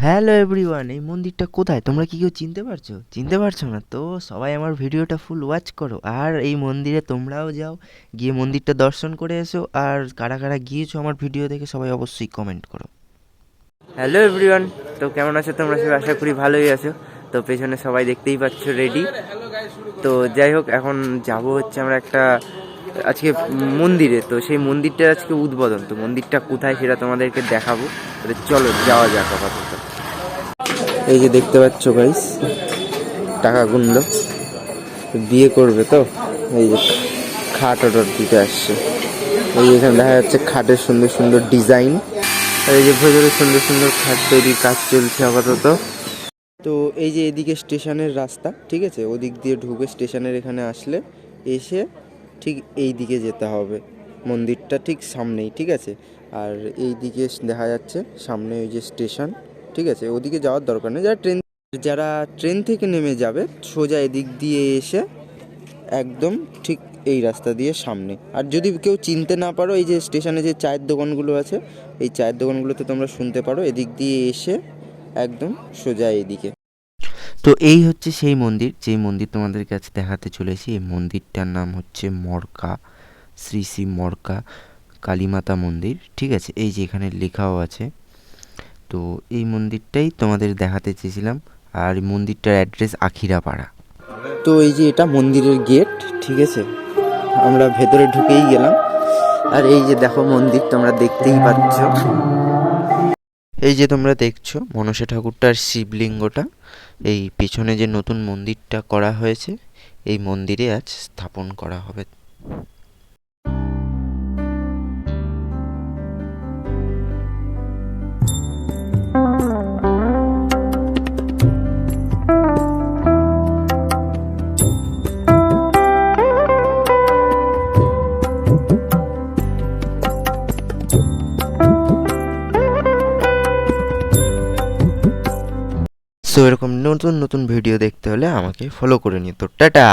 Hello everyone, এই মন্দিরটা কোথায় তোমরা কি কেউ চিনতে পারছো না তো? সবাই আমার ভিডিওটা ফুল ওয়াচ করো, আর এই মন্দিরে তোমরাও যাও, গিয়ে মন্দিরটা দর্শন করে এসো। আর কারা কারা গিয়েছো আমার ভিডিও দেখে সবাই অবশ্যই কমেন্ট করো। হ্যালো এভরিওয়ান, তো কেমন আছো তোমরা সবাই? আশা করি ভালোই আছো। তো পেছনে সবাই দেখতেই পাচ্ছ রেডি। তো যাই হোক, এখন যাব হচ্ছে আমরা একটা আজকে মন্দিরে। তো সেই মন্দিরটার আজকে উদ্বোধন, তো মন্দিরটা কোথায় সেটা তোমাদেরকে দেখাবো। চলো যাওয়া যাক আপাতত। এই যে দেখতে পাচ্ছ গাইস, টাকা গুনলো, বিয়ে করবে তো এই যে খাট অর্ডার দিতে আসছে। এই এখানে দেখা যাচ্ছে খাটের সুন্দর সুন্দর ডিজাইন, আর এই যে ভেতরে সুন্দর সুন্দর খাট তৈরির কাজ চলছে আপাতত। তো এই যে এদিকে স্টেশনের রাস্তা, ঠিক আছে, ওদিক দিয়ে ঢুকে স্টেশনের এখানে আসলে এসে ঠিক এই দিকে যেতে হবে, মন্দিরটা ঠিক সামনেই, ঠিক আছে। আর এই দিকে দেখা যাচ্ছে সামনে ওই যে স্টেশন, ঠিক আছে। ওদিকে যাওয়ার দরকার নেই, যারা ট্রেন থেকে নেমে যাবে সোজা এদিক দিয়ে এসে একদম ঠিক এই রাস্তা দিয়ে সামনে। আর যদি কেউ চিনতে না পারো, এই যে স্টেশনে যে চায়ের দোকানগুলো আছে, এই চায়ের দোকানগুলোতে তোমরা শুনতে পারো, এদিক দিয়ে এসে একদম সোজা এদিকে। তো এই হচ্ছে সেই মন্দির, যেই মন্দির তোমাদের কাছে দেখাতে চলেছি। এই মন্দিরটার নাম হচ্ছে মরকা, শ্রী শ্রী মরকা কালীমাতা মন্দির, ঠিক আছে। এই যে এখানে লেখাও আছে। তো এই মন্দিরটাই তোমাদের দেখাতে চেয়েছিলাম। আর এই মন্দিরটার অ্যাড্রেস আখিরাপাড়া। তো এই যে এটা মন্দিরের গেট, ঠিক আছে, আমরা ভেতরে ঢুকেই গেলাম। আর এই যে দেখো মন্দির তোমরা দেখতেই পাচ্ছ, এই যে তোমরা দেখছো মনসা ঠাকুরটার শিবলিঙ্গটা। এই পেছনে যে নতুন মন্দিরটা করা হয়েছে, এই মন্দিরে আজ স্থাপন করা হবে। সো এরকম নতুন নতুন ভিডিও দেখতে হলে আমাকে ফলো করে নিও। তো টাটা।